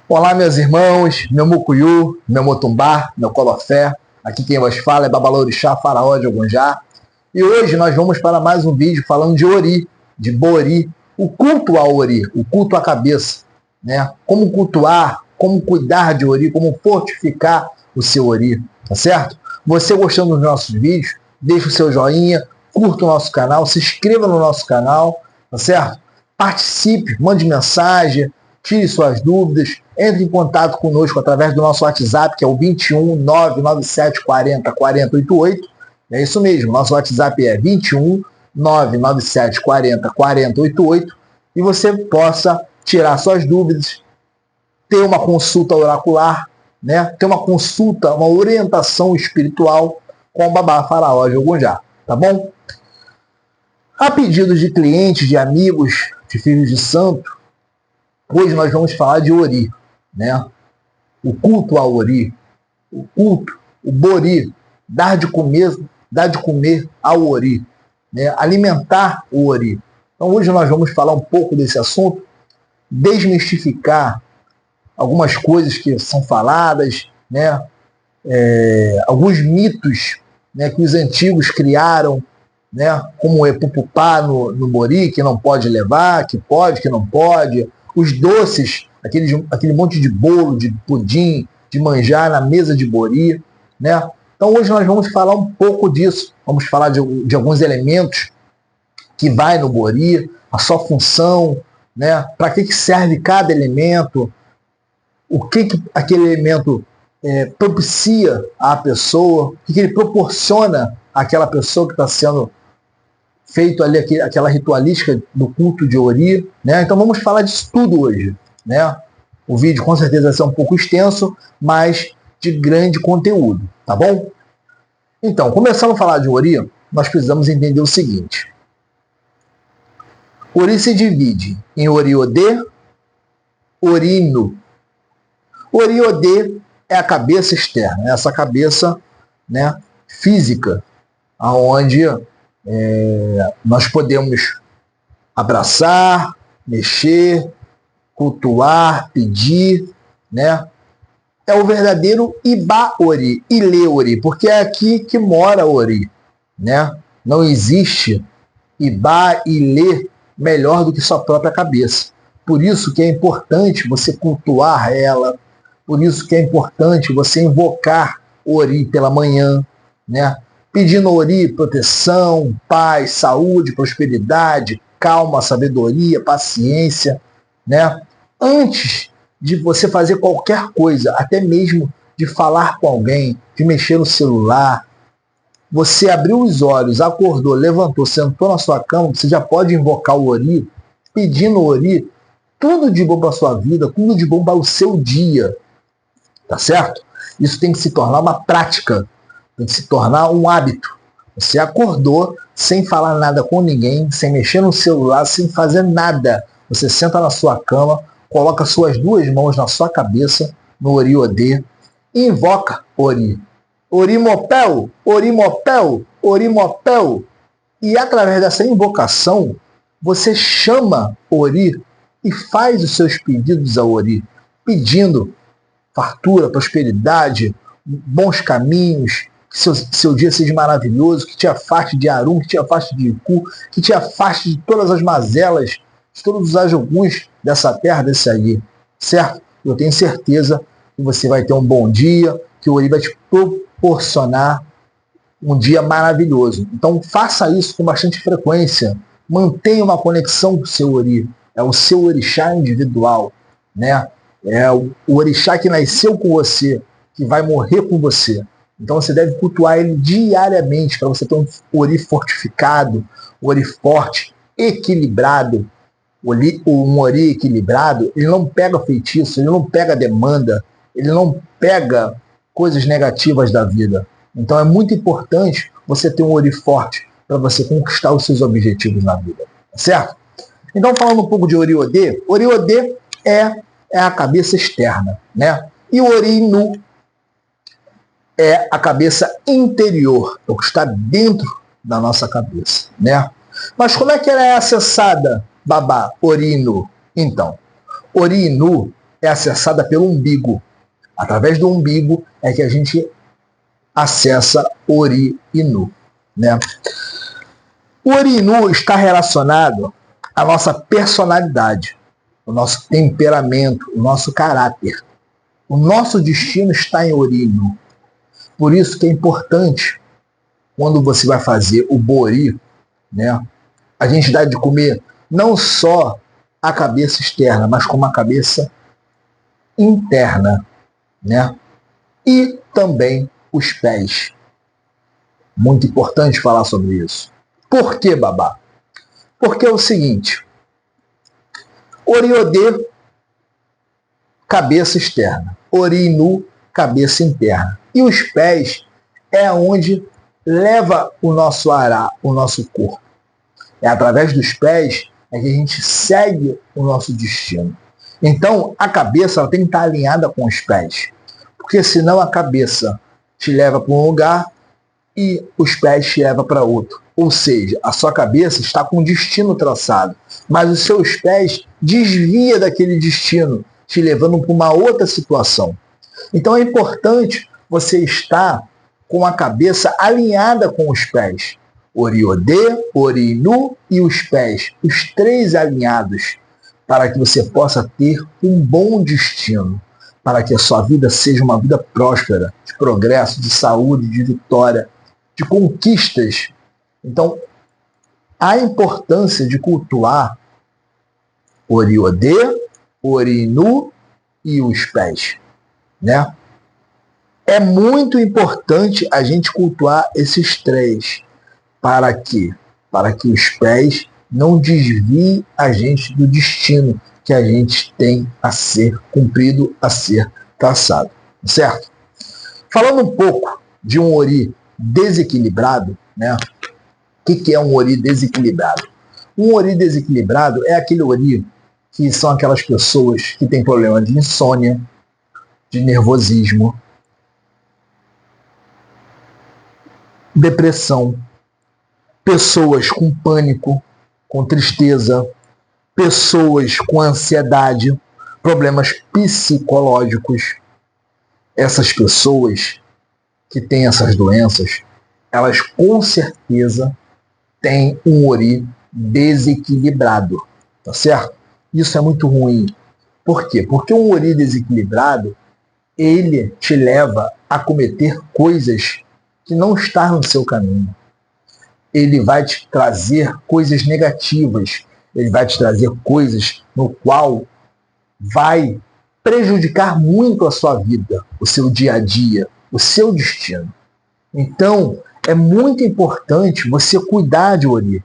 Olá, meus irmãos, meu mucuyu, meu motumbá, meu colofé. Aqui quem vos fala é Babalorixá, faraó de Ogunjá. E hoje nós vamos para mais um vídeo falando de Ori, de Bori, o culto a Ori, o culto à cabeça, né? Como cultuar, como cuidar de Ori, como fortificar o seu Ori, tá certo? Você gostando dos nossos vídeos, deixa o seu joinha, curta o nosso canal, se inscreva no nosso canal, tá certo? Participe, mande mensagem, tire suas dúvidas, entre em contato conosco através do nosso WhatsApp, que é o 21 997 40 4088. É isso mesmo, nosso WhatsApp é 21 997 40 4088, e você possa tirar suas dúvidas, ter uma consulta oracular, né? Ter uma consulta, uma orientação espiritual com o Babá Faraó de Ogunjá, tá bom? A pedidos de clientes, de amigos, de filhos de santo, hoje nós vamos falar de Ori, né? O culto ao Ori, o culto, o Bori, dar de comer ao Ori, né? Alimentar o Ori. Então hoje nós vamos falar um pouco desse assunto, desmistificar algumas coisas que são faladas, né? Alguns mitos, né, que os antigos criaram, né? Como é pupupá no Bori, que não pode levar, que pode, que não pode. Os doces, aquele monte de bolo, de pudim, de manjar na mesa de Bori, né? Então hoje nós vamos falar um pouco disso. Vamos falar de alguns elementos que vai no Bori, a sua função, né? Para que serve cada elemento, o que aquele elemento propicia à pessoa, o que ele proporciona àquela pessoa que está sendo feito ali aquela ritualística do culto de Ori, né? Então vamos falar disso tudo hoje, né? O vídeo com certeza vai ser um pouco extenso, mas de grande conteúdo, tá bom? Então, começando a falar de Ori, nós precisamos entender o seguinte. Ori se divide em Ori-Odê, Ori-Nu. Ori-Odê é a cabeça externa, essa cabeça, né, física, aonde nós podemos abraçar, mexer, cultuar, pedir, né? É o verdadeiro Iba-Ori, Ile-Ori, porque é aqui que mora Ori, né? Não existe Iba, Ile melhor do que sua própria cabeça. Por isso que é importante você cultuar ela, por isso que é importante você invocar Ori pela manhã, né? Pedindo Ori proteção, paz, saúde, prosperidade, calma, sabedoria, paciência, né? Antes de você fazer qualquer coisa, até mesmo de falar com alguém, de mexer no celular, você abriu os olhos, acordou, levantou, sentou na sua cama, você já pode invocar o Ori, pedindo Ori tudo de bom para a sua vida, tudo de bom para o seu dia, tá certo? Isso tem que se tornar uma prática, tem que se tornar um hábito. Você acordou sem falar nada com ninguém, sem mexer no celular, sem fazer nada. Você senta na sua cama, coloca suas duas mãos na sua cabeça, no Ori-Odê, e invoca Ori. Orimopel, Orimopel, Orimopel. E através dessa invocação, você chama Ori e faz os seus pedidos a Ori, pedindo fartura, prosperidade, bons caminhos, que seu dia seja maravilhoso, que te afaste de Arum, que te afaste de Iku, que te afaste de todas as mazelas, de todos os ajoguns dessa terra, desse aí, certo? Eu tenho certeza que você vai ter um bom dia, que o Ori vai te proporcionar um dia maravilhoso. Então faça isso com bastante frequência, mantenha uma conexão com o seu Ori, é o seu orixá individual, né? É o orixá que nasceu com você, que vai morrer com você. Então você deve cultuar ele diariamente para você ter um Ori fortificado, um Ori forte, equilibrado. Um Ori equilibrado, ele não pega feitiço, ele não pega demanda, ele não pega coisas negativas da vida. Então é muito importante você ter um Ori forte para você conquistar os seus objetivos na vida, certo? Então falando um pouco de Ori-Odê, Ori-Odê é a cabeça externa, né? E o Ori-Nu é a cabeça interior, é o que está dentro da nossa cabeça, né? Mas como é que ela é acessada, Babá, Ori-Nu? Então, Ori-Nu é acessada pelo umbigo. Através do umbigo é que a gente acessa Ori e Nu, né? O Ori e Nu está relacionado à nossa personalidade, o nosso temperamento, o nosso caráter. O nosso destino está em Ori e Nu. Por isso que é importante, quando você vai fazer o Bori, né, a gente dá de comer não só a cabeça externa, mas como a cabeça interna, né? E também os pés. Muito importante falar sobre isso. Por que, babá? Porque é o seguinte: Ori-Odê, cabeça externa. Ori-Nu, cabeça interna. E os pés é onde leva o nosso ará, o nosso corpo. É através dos pés é que a gente segue o nosso destino. Então, a cabeça ela tem que estar alinhada com os pés. Porque senão a cabeça te leva para um lugar e os pés te levam para outro. Ou seja, a sua cabeça está com um destino traçado, mas os seus pés desvia daquele destino, te levando para uma outra situação. Então é importante você estar com a cabeça alinhada com os pés. Ori-Odê, Ori-Nu e os pés, os três alinhados, para que você possa ter um bom destino, para que a sua vida seja uma vida próspera, de progresso, de saúde, de vitória, de conquistas. Então, a importância de cultuar Ori-Odê, Ori-Nu e os pés, né? É muito importante a gente cultuar esses três. Para quê? Para que os pés não desviem a gente do destino que a gente tem a ser cumprido, a ser traçado. Certo? Falando um pouco de um Ori desequilibrado, né? O que é um Ori desequilibrado? Um Ori desequilibrado é aquele Ori que são aquelas pessoas que têm problema de insônia, de nervosismo, depressão, pessoas com pânico, com tristeza, pessoas com ansiedade, problemas psicológicos. Essas pessoas que têm essas doenças, elas com certeza têm um Ori desequilibrado, tá certo? Isso é muito ruim. Por quê? Porque um Ori desequilibrado, ele te leva a cometer coisas que não estão no seu caminho. Ele vai te trazer coisas negativas, ele vai te trazer coisas no qual vai prejudicar muito a sua vida, o seu dia a dia, o seu destino. Então, é muito importante você cuidar de Ori.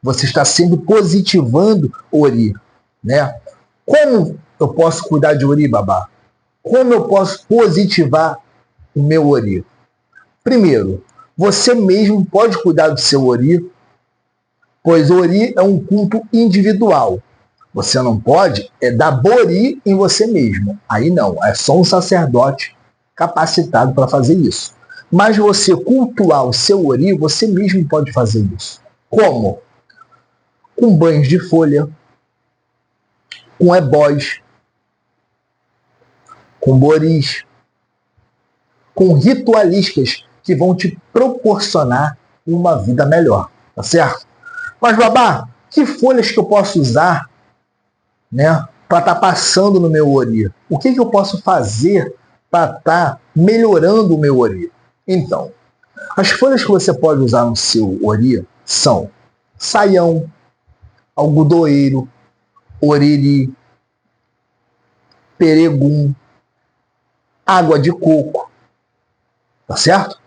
Você está sempre positivando Ori, né? Como eu posso cuidar de Ori, babá? Como eu posso positivar o meu Ori? Primeiro, você mesmo pode cuidar do seu Ori, pois Ori é um culto individual. Você não pode dar Bori em você mesmo. Aí não, é só um sacerdote capacitado para fazer isso. Mas você cultuar o seu Ori, você mesmo pode fazer isso. Como? Com banhos de folha, com ebós, com boris, com ritualísticas que vão te proporcionar uma vida melhor, tá certo? Mas, babá, que folhas que eu posso usar, né, para estar passando no meu Ori? O que eu posso fazer para estar melhorando o meu Ori? Então, as folhas que você pode usar no seu Ori são saião, algodoeiro, oriri, peregum, água de coco, tá certo?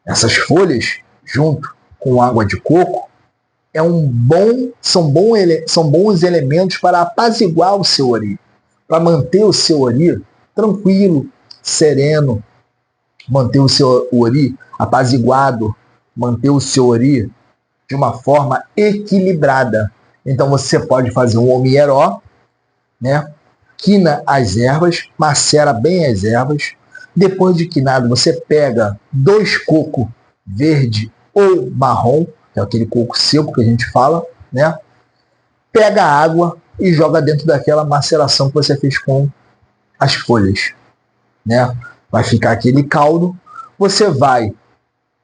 Essas folhas, junto com água de coco, são bons elementos para apaziguar o seu Ori, para manter o seu Ori tranquilo, sereno, manter o seu Ori apaziguado, manter o seu Ori de uma forma equilibrada. Então você pode fazer um omieró, né? Quina as ervas, macera bem as ervas. Depois de quinado, você pega 2 cocos verde ou marrom, que é aquele coco seco que a gente fala, né? Pega a água, e joga dentro daquela maceração que você fez com as folhas, né? Vai ficar aquele caldo. Você vai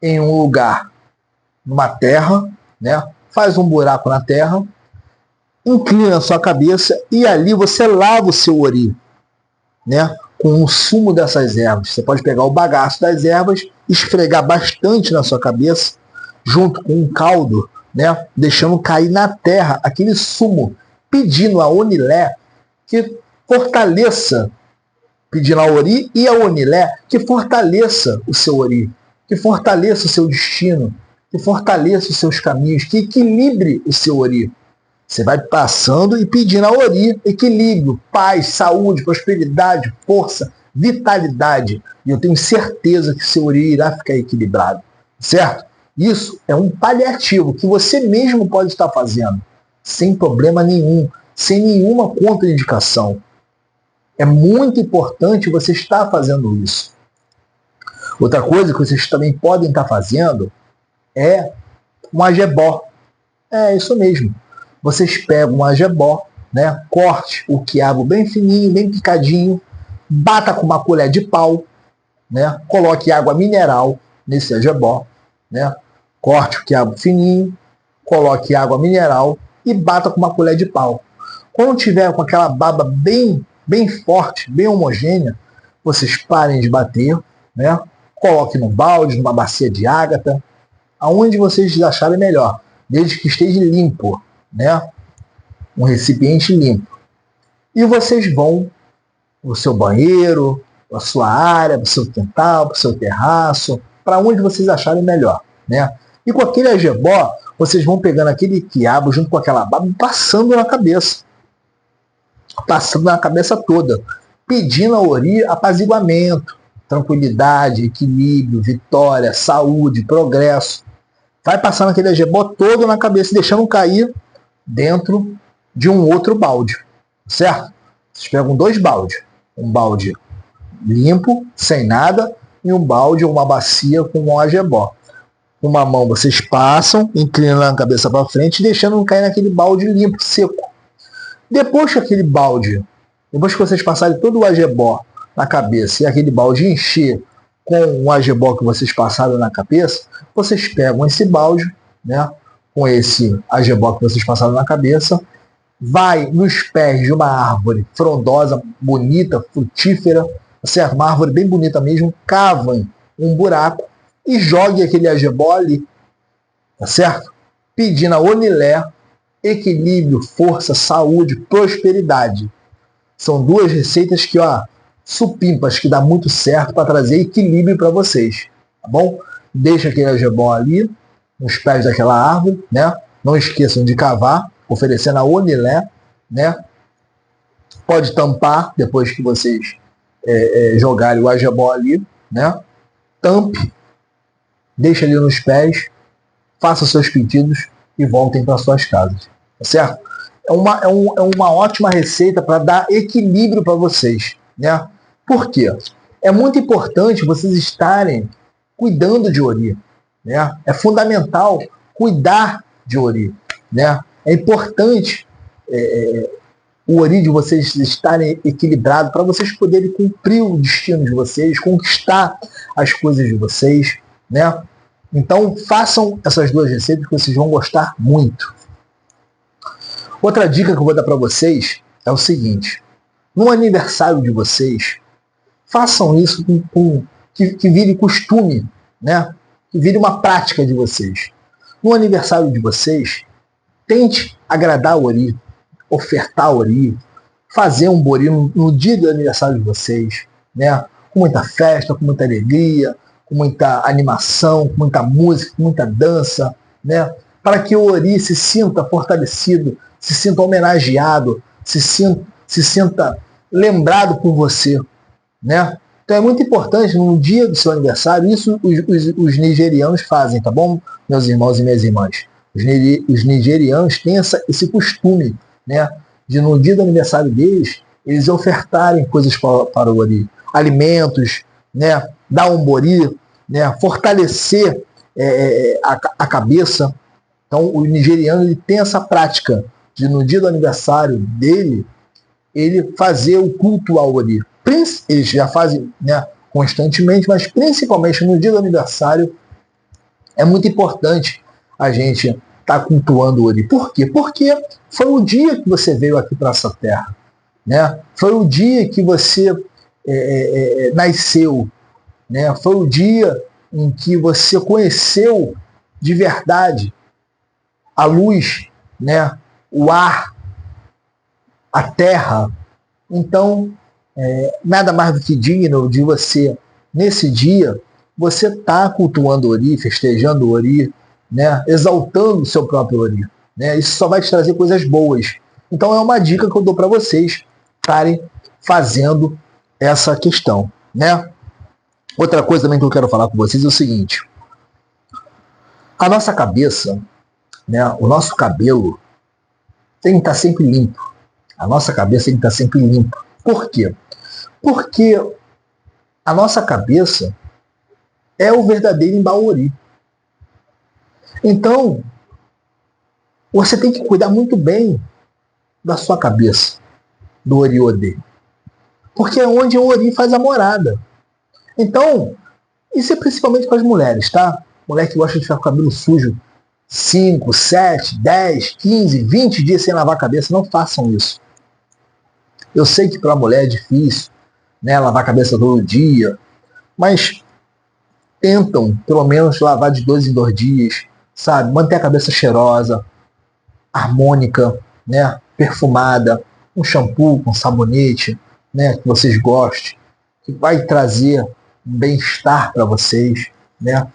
em um lugar, numa terra, né? Faz um buraco na terra, inclina a sua cabeça e ali você lava o seu ori, né? Com o sumo dessas ervas. Você pode pegar o bagaço das ervas, esfregar bastante na sua cabeça, junto com um caldo, né? Deixando cair na terra aquele sumo, pedindo a Onilé que fortaleça, pedindo a Ori e a Onilé que fortaleça o seu Ori, que fortaleça o seu destino, que fortaleça os seus caminhos, que equilibre o seu Ori. Você vai passando e pedindo a Ori equilíbrio, paz, saúde, prosperidade, força, vitalidade. E eu tenho certeza que o seu Ori irá ficar equilibrado, certo? Isso é um paliativo que você mesmo pode estar fazendo, sem problema nenhum, sem nenhuma contraindicação. É muito importante você estar fazendo isso. Outra coisa que vocês também podem estar fazendo é um agebó. É isso mesmo. Vocês pegam um agebó, né? Corte o quiabo bem fininho, bem picadinho, bata com uma colher de pau, né? Coloque água mineral nesse agebó, né? Corte o quiabo fininho, coloque água mineral e bata com uma colher de pau. Quando tiver com aquela baba bem forte, bem homogênea, vocês parem de bater, né? Coloque num balde, numa bacia de ágata, aonde vocês acharem melhor, desde que esteja limpo, né? Um recipiente limpo. E vocês vão no seu banheiro, para a sua área, para o seu quintal, para o seu terraço, para onde vocês acharem melhor, né? E com aquele agebó, vocês vão pegando aquele quiabo junto com aquela baba e passando na cabeça toda, pedindo a Ori apaziguamento, tranquilidade, equilíbrio, vitória, saúde, progresso. Vai passando aquele agebó todo na cabeça e deixando cair dentro de um outro balde, certo? Vocês pegam 2 baldes, um balde limpo, sem nada, e um balde ou uma bacia com um agebó. Uma mão vocês passam, inclinando a cabeça para frente, deixando cair naquele balde limpo, seco. Depois que vocês passarem todo o agebó na cabeça e aquele balde encher com o agebó que vocês passaram na cabeça, vocês pegam esse balde, né, com esse agebó que vocês passaram na cabeça, vai nos pés de uma árvore frondosa, bonita, frutífera, certo? Uma árvore bem bonita mesmo, cavam um buraco e jogue aquele agebó ali, tá certo? Pedindo a Onilé equilíbrio, força, saúde, prosperidade. São 2 receitas que, supimpas, que dá muito certo para trazer equilíbrio para vocês, tá bom? Deixa aquele agebó ali, nos pés daquela árvore, né? Não esqueçam de cavar, oferecendo a Onilé, né? Pode tampar depois que vocês jogarem o agebó ali, né? Tampe, deixa ali nos pés, faça seus pedidos e voltem para suas casas, tá certo? É uma ótima receita para dar equilíbrio para vocês, né? Por quê? É muito importante vocês estarem cuidando de Ori, né? É fundamental cuidar de Ori, né? É importante o Ori de vocês estarem equilibrado para vocês poderem cumprir o destino de vocês, conquistar as coisas de vocês, né? Então façam essas 2 receitas que vocês vão gostar muito. Outra dica que eu vou dar para vocês é o seguinte: no aniversário de vocês, façam isso que vire costume, né? Que vire uma prática de vocês. No aniversário de vocês, tente agradar o Ori, ofertar o Ori, fazer um Bori no dia do aniversário de vocês, né? Com muita festa, com muita alegria, com muita animação, com muita música, com muita dança, né? Para que o Ori se sinta fortalecido, se sinta homenageado, se sinta lembrado por você, né? Então é muito importante, no dia do seu aniversário, isso os nigerianos fazem, tá bom, meus irmãos e minhas irmãs? Os nigerianos têm esse costume, né, de no dia do aniversário deles, eles ofertarem coisas para o Ori, alimentos, né, dar um Bori, né, fortalecer a cabeça. Então o nigeriano ele tem essa prática de no dia do aniversário dele, ele fazer o culto ao Ori. Eles já fazem, né, constantemente, mas principalmente no dia do aniversário, é muito importante a gente estar cultuando o Ori. Por quê? Porque foi o dia que você veio aqui para essa terra, né? Foi o dia que você nasceu, né? Foi o dia em que você conheceu de verdade a luz, né? O ar, a terra. Então, nada mais do que digno de você, nesse dia, você está cultuando o Ori, festejando o Ori, né? Exaltando o seu próprio Ori. Né? Isso só vai te trazer coisas boas. Então é uma dica que eu dou para vocês estarem fazendo essa questão. Né? Outra coisa também que eu quero falar com vocês é o seguinte. A nossa cabeça, né? O nosso cabelo tem que estar sempre limpo. A nossa cabeça tem que estar sempre limpa. Por quê? Porque a nossa cabeça é o verdadeiro Imbaori. Então, você tem que cuidar muito bem da sua cabeça, do Ori-Ode. Porque é onde o Ori faz a morada. Então, isso é principalmente para as mulheres, tá? Mulher que gosta de ficar com o cabelo sujo 5, 7, 10, 15, 20 dias sem lavar a cabeça, não façam isso. Eu sei que para a mulher é difícil, né, lavar a cabeça todo dia, mas tentam, pelo menos, lavar de 2 em 2 dias, sabe? Manter a cabeça cheirosa, harmônica, né? Perfumada, um shampoo com sabonete, né? Que vocês gostem, que vai trazer um bem-estar para vocês, né?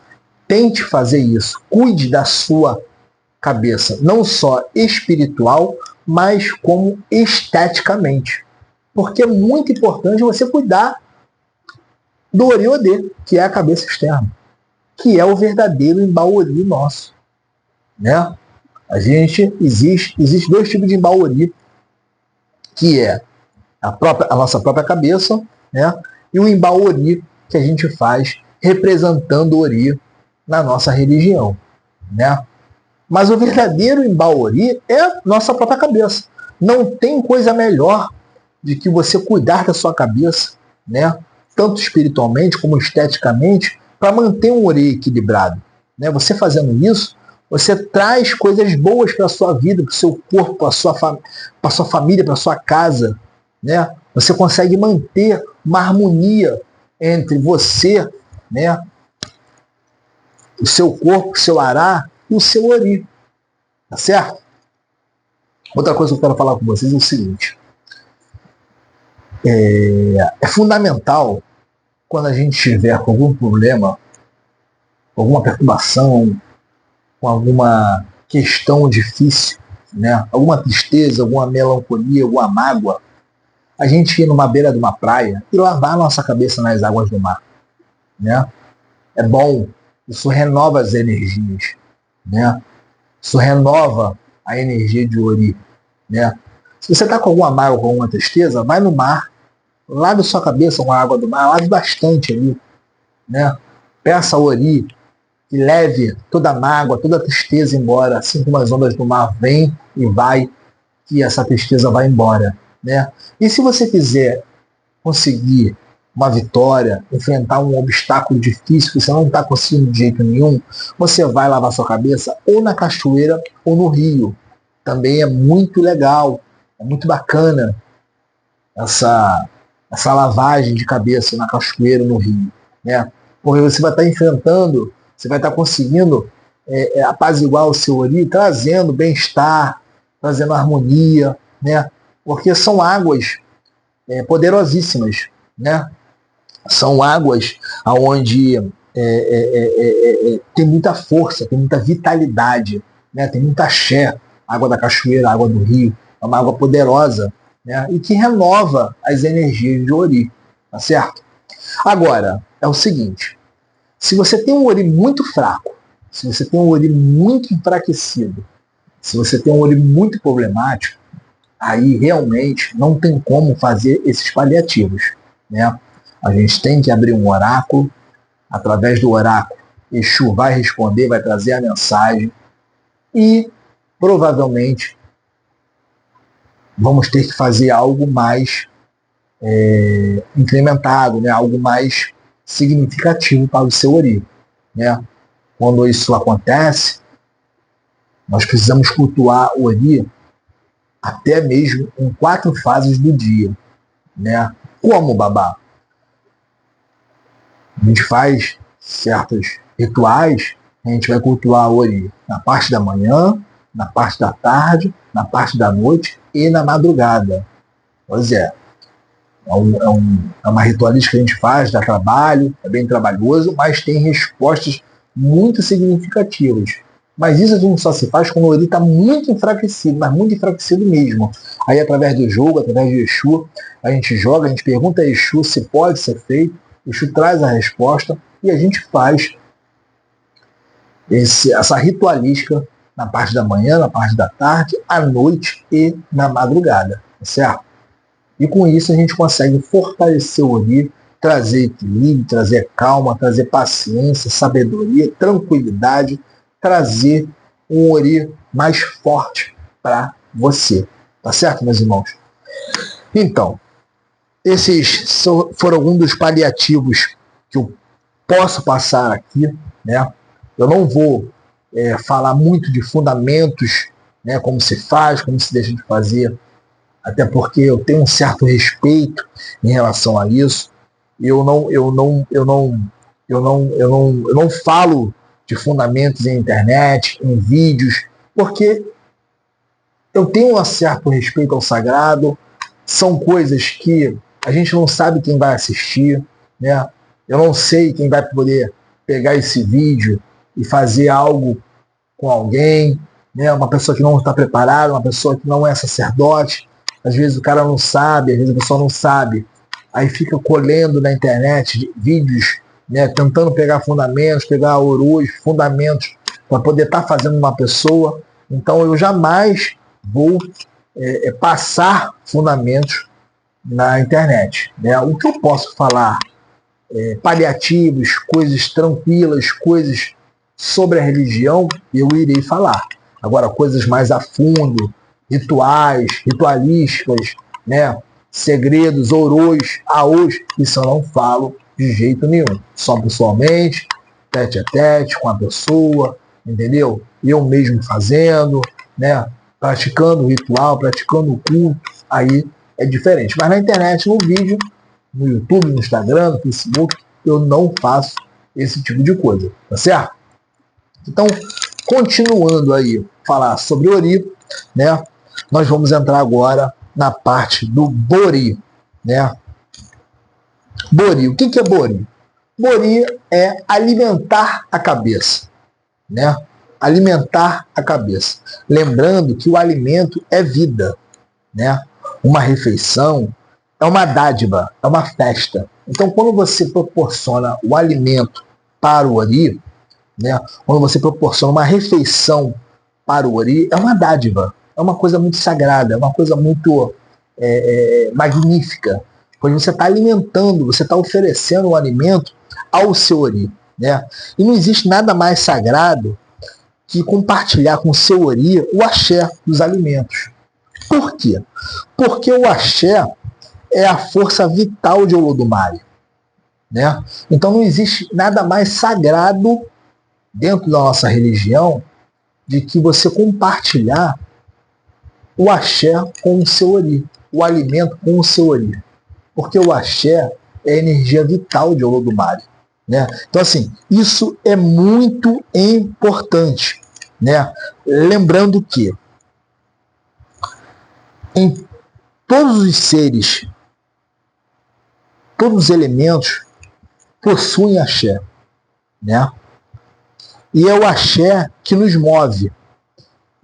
Tente fazer isso. Cuide da sua cabeça, não só espiritual, mas como esteticamente. Porque é muito importante você cuidar do Ori-Ode, que é a cabeça externa, que é o verdadeiro Imbaori nosso. Né? Existe 2 tipos de Imbaori, que é a nossa própria cabeça, né? E o Imbaori que a gente faz representando o Ori na nossa religião. Né? Mas o verdadeiro Imbaori é a nossa própria cabeça. Não tem coisa melhor de que você cuidar da sua cabeça, né? Tanto espiritualmente como esteticamente, para manter um Ori equilibrado. Né? Você fazendo isso, você traz coisas boas para a sua vida, para o seu corpo, para a sua família, para a sua casa. Né? Você consegue manter uma harmonia entre você, né? O seu corpo, o seu ará e o seu Ori. Tá certo? Outra coisa que eu quero falar com vocês é o seguinte. É fundamental, quando a gente tiver com algum problema, alguma perturbação, com alguma questão difícil, né? Alguma tristeza, alguma melancolia, alguma mágoa, a gente ir numa beira de uma praia e lavar a nossa cabeça nas águas do mar. Né? É bom, isso renova as energias. Né? Isso renova a energia de Ori. Né? Se você está com alguma mágoa, com alguma tristeza, vai no mar, lave sua cabeça com a água do mar, lave bastante ali. Né? Peça a Ori que leve toda a mágoa, toda a tristeza embora, assim como as ondas do mar vêm e vai, que essa tristeza vai embora. Né? E se você quiser conseguir uma vitória, enfrentar um obstáculo difícil que você não está conseguindo de jeito nenhum, você vai lavar sua cabeça ou na cachoeira ou no rio. Também é muito legal, é muito bacana essa lavagem de cabeça na cachoeira ou no rio. Né? Porque você vai estar enfrentando, você vai estar conseguindo apaziguar o seu Ori, trazendo bem-estar, trazendo harmonia, né? Porque são águas poderosíssimas, né? São águas onde tem muita força, tem muita vitalidade, né? Tem muita axé. A água da cachoeira, a água do rio, é uma água poderosa, né? E que renova as energias de Ori, tá certo? Agora, é o seguinte, se você tem um Ori muito fraco, se você tem um Ori muito enfraquecido, se você tem um Ori muito problemático, aí realmente não tem como fazer esses paliativos. Né? A gente tem que abrir um oráculo, através do oráculo, Exu vai responder, vai trazer a mensagem e provavelmente vamos ter que fazer algo mais incrementado, né? Algo mais significativo para o seu Ori, né? Quando isso acontece, nós precisamos cultuar o Ori até mesmo em 4 fases do dia, né? Como, babá? A gente faz certos rituais, a gente vai cultuar o Ori na parte da manhã, na parte da tarde, na parte da noite e na madrugada. Pois é. É uma ritualística que a gente faz, dá trabalho, é bem trabalhoso, mas tem respostas muito significativas. Mas isso a gente só se faz quando o Ori está muito enfraquecido, mas muito enfraquecido mesmo. Aí, através do jogo, através de Exu, a gente joga, a gente pergunta a Exu se pode ser feito, Exu traz a resposta e a gente faz essa ritualística na parte da manhã, na parte da tarde, à noite e na madrugada, certo? E com isso a gente consegue fortalecer o Ori, trazer equilíbrio, trazer calma, trazer paciência, sabedoria, tranquilidade, trazer um Ori mais forte para você. Tá certo, meus irmãos? Então, esses foram alguns dos paliativos que eu posso passar aqui, né? Eu não vou falar muito de fundamentos, né? Como se faz, como se deixa de fazer, até porque eu tenho um certo respeito em relação a isso. Eu não falo de fundamentos em internet, em vídeos, porque eu tenho um certo respeito ao sagrado. São coisas que a gente não sabe quem vai assistir, né? Eu não sei quem vai poder pegar esse vídeo e fazer algo com alguém, né? Uma pessoa que não está preparada, uma pessoa que não é sacerdote. Às vezes o cara não sabe, às vezes a pessoa não sabe. Aí fica colhendo na internet vídeos, né, tentando pegar fundamentos, pegar orus, fundamentos, para poder estar fazendo uma pessoa. Então eu jamais vou passar fundamentos na internet, né? O que eu posso falar, paliativos, coisas tranquilas, coisas sobre a religião, eu irei falar. Agora, coisas mais a fundo, rituais, ritualísticas, né? Segredos, orôs, aôs, isso eu não falo de jeito nenhum. Só pessoalmente, tete a tete com a pessoa, entendeu? Eu mesmo fazendo, né? Praticando o ritual, praticando o culto, aí é diferente. Mas na internet, no vídeo, no YouTube, no Instagram, no Facebook, eu não faço esse tipo de coisa, tá certo? Então, continuando aí falar sobre Ori, né? Nós vamos entrar agora na parte do Bori, né? Bori, o que é Bori? Bori é alimentar a cabeça, né? Alimentar a cabeça. Lembrando que o alimento é vida, né? Uma refeição é uma dádiva, é uma festa. Então, quando você proporciona o alimento para o Ori, né? Quando você proporciona uma refeição para o Ori, é uma dádiva, é uma coisa muito sagrada, é uma coisa muito magnífica, pois você está alimentando, você está oferecendo o alimento ao seu Ori, né? E não existe nada mais sagrado que compartilhar com o seu Ori o axé dos alimentos. Por quê? Porque o axé é a força vital de Olodumare, né? Então não existe nada mais sagrado dentro da nossa religião de que você compartilhar o axé com o seu Ori, o alimento com o seu Ori. Porque o axé é a energia vital de Olodumare, né? Então, assim, isso é muito importante, né? Lembrando que em todos os seres, todos os elementos possuem axé, né? E é o axé que nos move,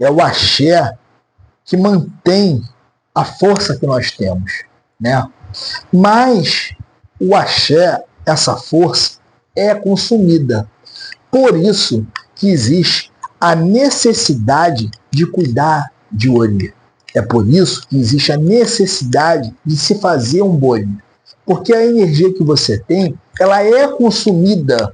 é o axé que mantém a força que nós temos, né? Mas o axé, essa força, é consumida. Por isso que existe a necessidade de cuidar de Ori. É por isso que existe a necessidade de se fazer um Bori. Porque a energia que você tem, ela é consumida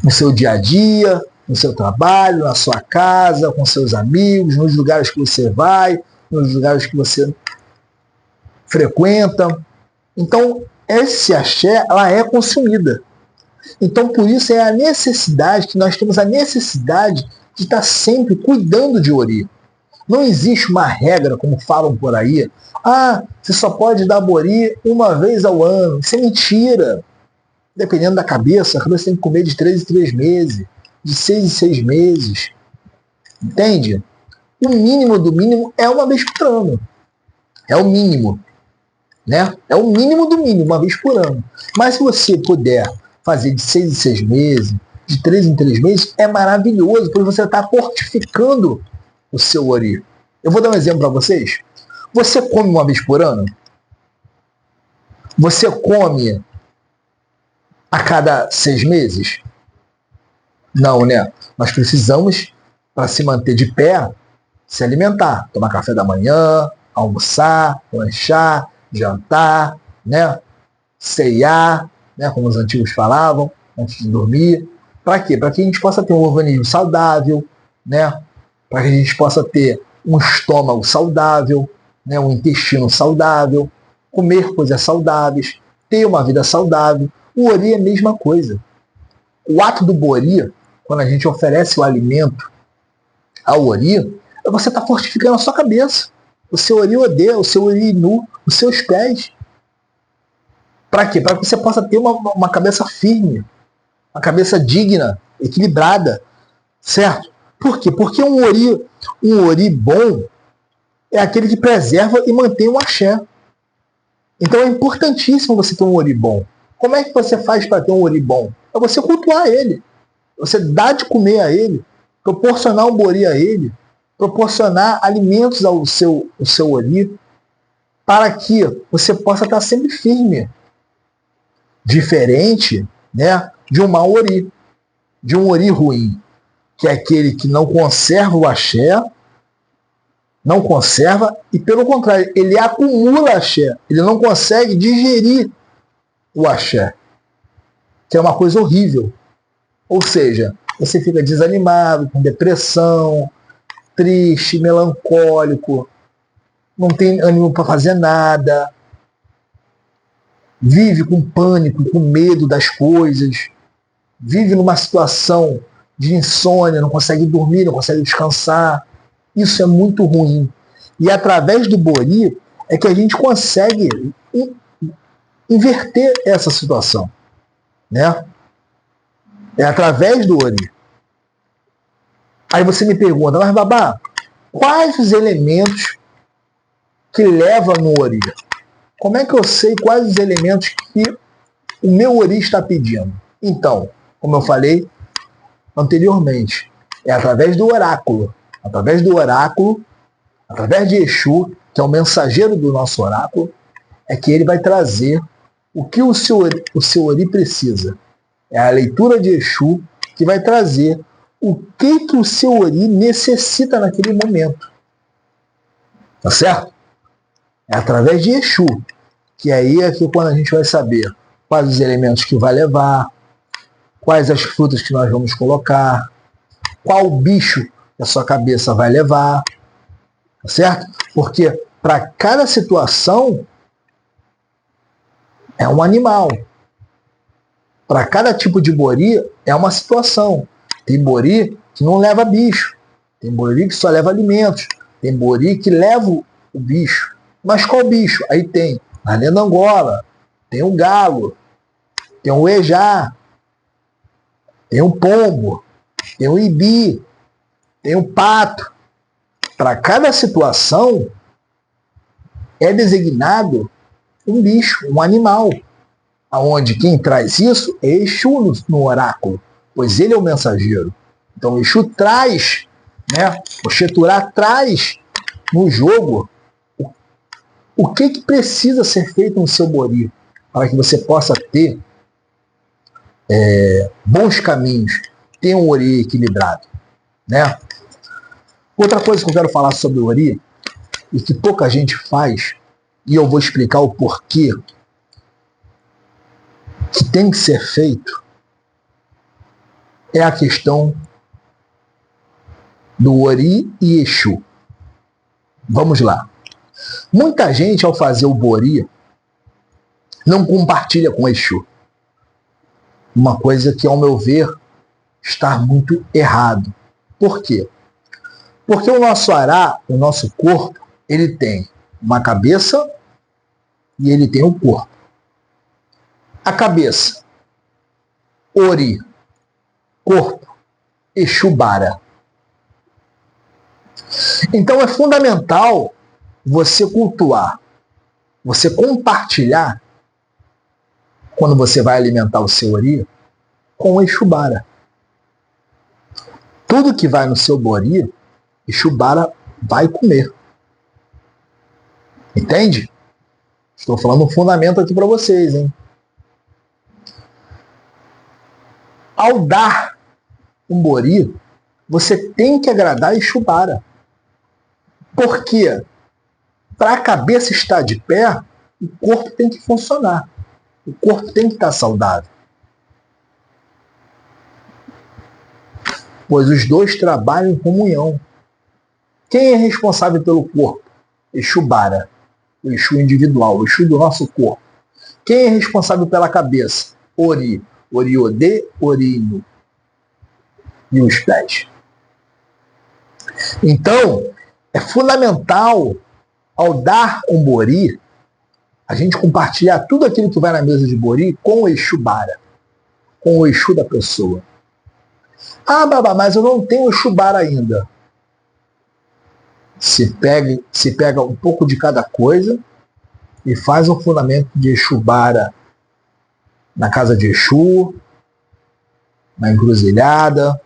no seu dia a dia, no seu trabalho, na sua casa, com seus amigos, nos lugares que você vai, nos lugares que você frequenta. Então, esse axé, ela é consumida. Então, por isso é a necessidade, que nós temos a necessidade de estar sempre cuidando de ori. Não existe uma regra, como falam por aí, você só pode dar bori uma vez ao ano. Isso é mentira. Dependendo da cabeça, a cabeça tem que comer de 3 em 3 meses, de 6 em 6 meses. Entende? O mínimo do mínimo é uma vez por ano. É o mínimo. Né? É o mínimo do mínimo, uma vez por ano. Mas se você puder fazer de 6 em 6 meses, de 3 em 3 meses, é maravilhoso, porque você está fortificando o seu ori. Eu vou dar um exemplo para vocês. Você come uma vez por ano? Você come a cada 6 meses? Não, né? Nós precisamos, para se manter de pé, se alimentar. Tomar café da manhã, almoçar, lanchar, jantar, né? Ceiar, né? Como os antigos falavam, antes de dormir. Para quê? Para que a gente possa ter um organismo saudável, né? Para que a gente possa ter um estômago saudável, né? Um intestino saudável, comer coisas saudáveis, ter uma vida saudável. O ori é a mesma coisa. O ato do bori, quando a gente oferece o alimento ao ori, você está fortificando a sua cabeça, o seu ori odê, o seu ori nu, os seus pés. Para quê? Para que você possa ter uma cabeça firme, uma cabeça digna, equilibrada, certo? Por quê? Porque um ori bom é aquele que preserva e mantém o axé. Então é importantíssimo você ter um ori bom. Como é que você faz para ter um ori bom? É você cultuar ele. Você dá de comer a ele, proporcionar um bori a ele, proporcionar alimentos ao seu ori, para que você possa estar sempre firme. Diferente, né, de um mau ori, de um ori ruim, que é aquele que não conserva o axé, não conserva, e pelo contrário, ele acumula axé, ele não consegue digerir o axé, que é uma coisa horrível. Ou seja, você fica desanimado, com depressão, triste, melancólico, não tem ânimo para fazer nada, vive com pânico, com medo das coisas, vive numa situação de insônia, não consegue dormir, não consegue descansar. Isso é muito ruim. E através do bori é que a gente consegue inverter essa situação, né? É através do ori. Aí você me pergunta, mas babá, quais os elementos que levam no ori? Como é que eu sei quais os elementos que o meu ori está pedindo? Então, como eu falei anteriormente, é através do oráculo. Através do oráculo, através de Exu, que é o mensageiro do nosso oráculo, é que ele vai trazer o que o seu ori precisa. É a leitura de Exu que vai trazer o que o seu ori necessita naquele momento. Tá certo? É através de Exu, que aí é que quando a gente vai saber quais os elementos que vai levar, quais as frutas que nós vamos colocar, qual bicho que a sua cabeça vai levar, tá certo? Porque para cada situação é um animal. Para cada tipo de bori é uma situação. Tem bori que não leva bicho, tem bori que só leva alimentos, tem bori que leva o bicho. Mas qual bicho? Aí tem a lendangola, tem o galo, tem o ejá, tem o pombo, tem o ibi, tem o pato. Para cada situação é designado um bicho, um animal, aonde quem traz isso é Exu no oráculo, pois ele é o mensageiro. Então Exu traz, né, o Xeturá traz no jogo o que precisa ser feito no seu bori para que você possa ter bons caminhos, ter um ori equilibrado, né? Outra coisa que eu quero falar sobre o ori e que pouca gente faz, e eu vou explicar o porquê que tem que ser feito, é a questão do ori e Exu. Vamos lá. Muita gente, ao fazer o Bori, não compartilha com o Exu. Uma coisa que, ao meu ver, está muito errado. Por quê? Porque o nosso ará, o nosso corpo, ele tem uma cabeça e ele tem um corpo. A cabeça, Ori, corpo, Exu Bara. Então é fundamental você cultuar, você compartilhar, quando você vai alimentar o seu Ori, com o Exu Bara. Tudo que vai no seu Bori, Exu Bara vai comer. Entende? Estou falando um fundamento aqui para vocês, hein? Ao dar um Bori, você tem que agradar Exu Bara. Por quê? Para a cabeça estar de pé, o corpo tem que funcionar. O corpo tem que estar saudável. Pois os dois trabalham em comunhão. Quem é responsável pelo corpo? Exu Bara, o Exu individual, o Exu do nosso corpo. Quem é responsável pela cabeça? Ori, Oriodê, Orino e os pés. Então, é fundamental, ao dar um Bori, a gente compartilhar tudo aquilo que vai na mesa de Bori com o Exu Bara, com o Exu da pessoa. Ah, babá, mas eu não tenho Exu Bara ainda. Se pega um pouco de cada coisa e faz um fundamento de Exu Bara na casa de Exu, na encruzilhada,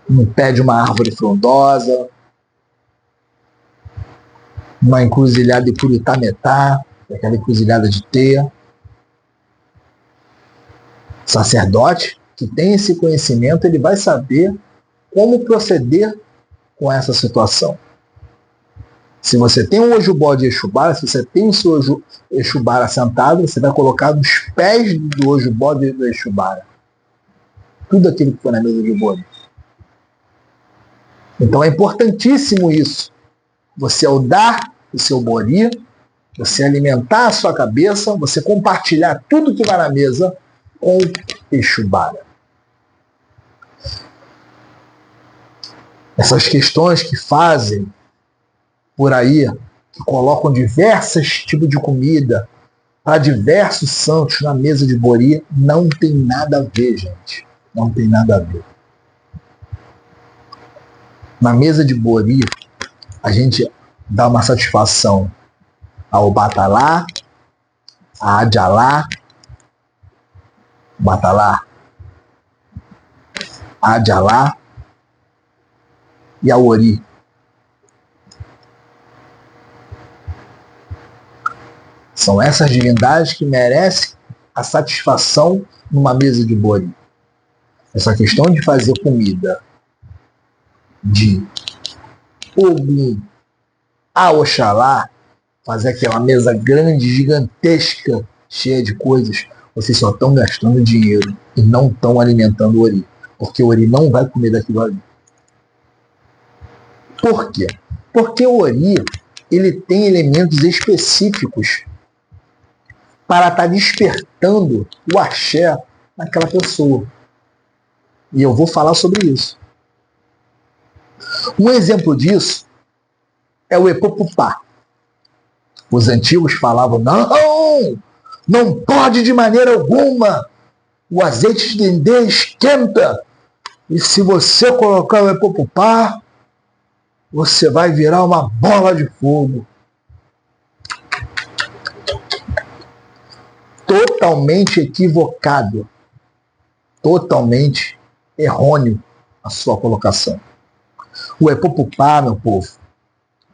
no pé de uma árvore frondosa, numa encruzilhada de Curitametá, aquela encruzilhada de teia. Sacerdote que tem esse conhecimento, ele vai saber como proceder com essa situação. Se você tem um Ojubó de Exu Bara, se você tem o seu Exu Bara sentado, você vai colocar nos pés do Ojubó do Exu Bara tudo aquilo que foi na mesa de Bori. Então é importantíssimo isso. Você, ao dar o seu Bori, você alimentar a sua cabeça, você compartilhar tudo que vai na mesa com o Exu Bara. Essas questões que fazem por aí, que colocam diversos tipos de comida para diversos santos na mesa de Bori, não tem nada a ver, gente. Não tem nada a ver. Na mesa de Bori, a gente dá uma satisfação ao Batalá, a Adjalá, Batalá, a Adjalá e a Ori. São essas divindades que merecem a satisfação numa mesa de Bori. Essa questão de fazer comida de Ogum a Oxalá, fazer aquela mesa grande, gigantesca, cheia de coisas, vocês só estão gastando dinheiro e não estão alimentando o Ori. Porque o Ori não vai comer daquilo ali. Por quê? Porque o Ori, ele tem elementos específicos para estar despertando o axé naquela pessoa. E eu vou falar sobre isso. Um exemplo disso é o Epopupá. Os antigos falavam, não pode de maneira alguma, o azeite de dendê esquenta, e se você colocar o Epopupá, você vai virar uma bola de fogo. Totalmente equivocado, totalmente errôneo a sua colocação. O Epopupá, meu povo,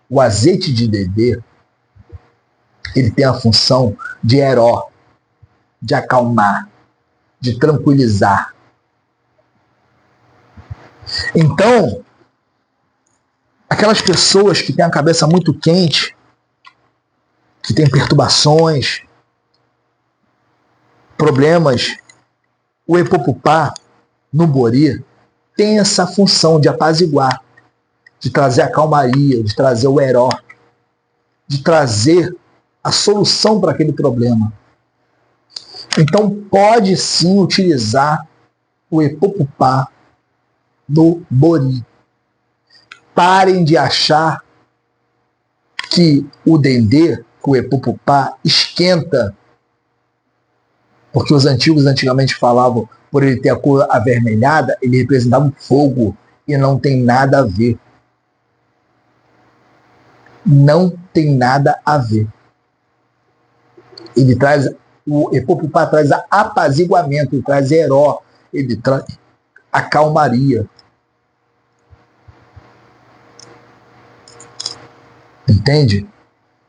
o azeite de dendê, ele tem a função de heró, de acalmar, de tranquilizar. Então, aquelas pessoas que têm a cabeça muito quente, que têm perturbações, problemas, o Epopupá, no Bori, tem essa função de apaziguar, de trazer a calmaria, de trazer o heró, de trazer a solução para aquele problema. Então pode sim utilizar o epopupá do bori. Parem de achar que o dendê, o epopupá, esquenta, porque os antigos antigamente falavam, por ele ter a cor avermelhada, ele representava o fogo, e não tem nada a ver. Não tem nada a ver. Ele traz, o epopupá traz apaziguamento, ele traz heró, ele traz a calmaria. Entende?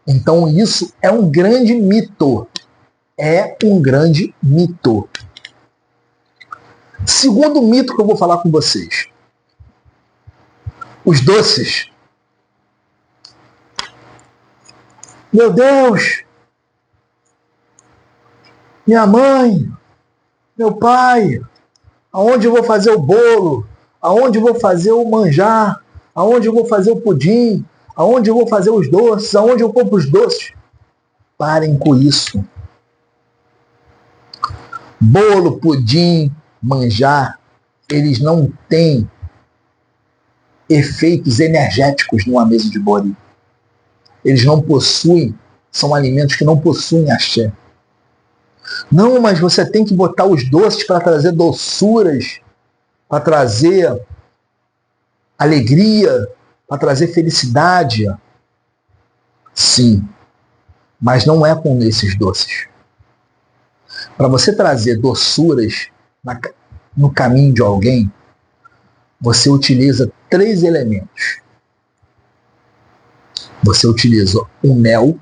Então isso é um grande mito. É um grande mito. Segundo mito que eu vou falar com vocês. Os doces. Meu Deus! Minha mãe, meu pai, aonde eu vou fazer o bolo? Aonde eu vou fazer o manjar? Aonde eu vou fazer o pudim? Aonde eu vou fazer os doces? Aonde eu compro os doces? Parem com isso. Bolo, pudim, manjar, eles não têm efeitos energéticos numa mesa de bori. Eles não possuem, são alimentos que não possuem axé. Não, mas você tem que botar os doces para trazer doçuras, para trazer alegria, para trazer felicidade. Sim, mas não é com esses doces. Para você trazer doçuras no caminho de alguém, você utiliza 3 elementos. Você utiliza o mel,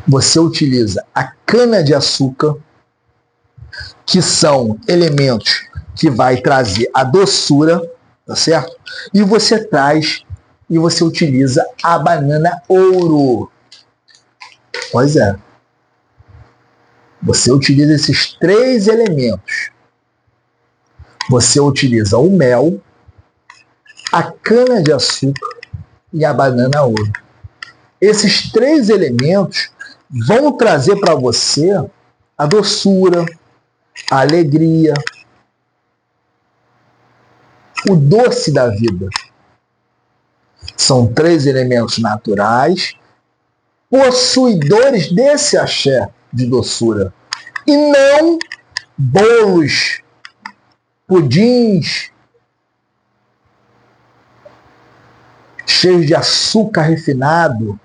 você utiliza a cana-de-açúcar, que são elementos que vai trazer a doçura, tá certo? E você utiliza a banana ouro. Pois é. Você utiliza esses 3 elementos. Você utiliza o mel, a cana-de-açúcar e a banana ouro. Esses 3 elementos vão trazer para você a doçura, a alegria, o doce da vida. São 3 elementos naturais, possuidores desse axé de doçura. E não bolos, pudins, cheios de açúcar refinado,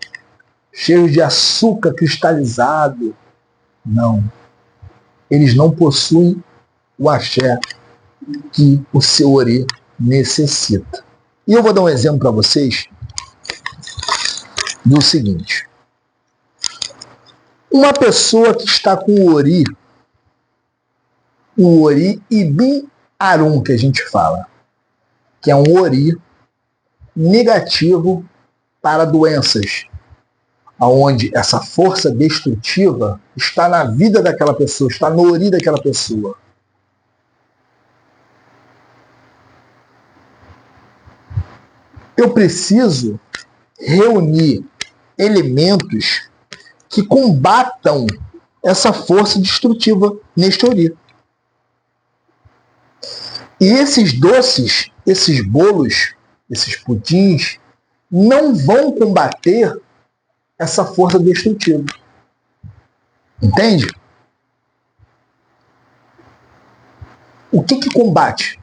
cheios de açúcar cristalizado. Não. Eles não possuem o axé que o seu ori necessita. E eu vou dar um exemplo para vocês do seguinte. Uma pessoa que está com o ori Ibim Arum, que a gente fala, que é um ori negativo para doenças, onde essa força destrutiva está na vida daquela pessoa, está no ori daquela pessoa. Eu preciso reunir elementos que combatam essa força destrutiva neste ori. E esses doces, esses bolos, esses pudins, não vão combater essa força destrutiva. Entende? O que combate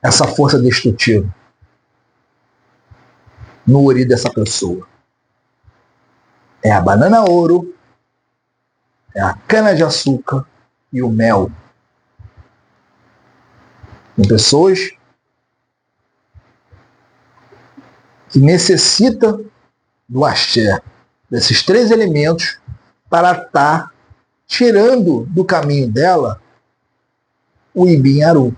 essa força destrutiva no ori dessa pessoa? É a banana ouro, é a cana-de-açúcar e o mel. Tem pessoas que necessitam do axé, desses 3 elementos, para estar tirando do caminho dela o Ibim Arum,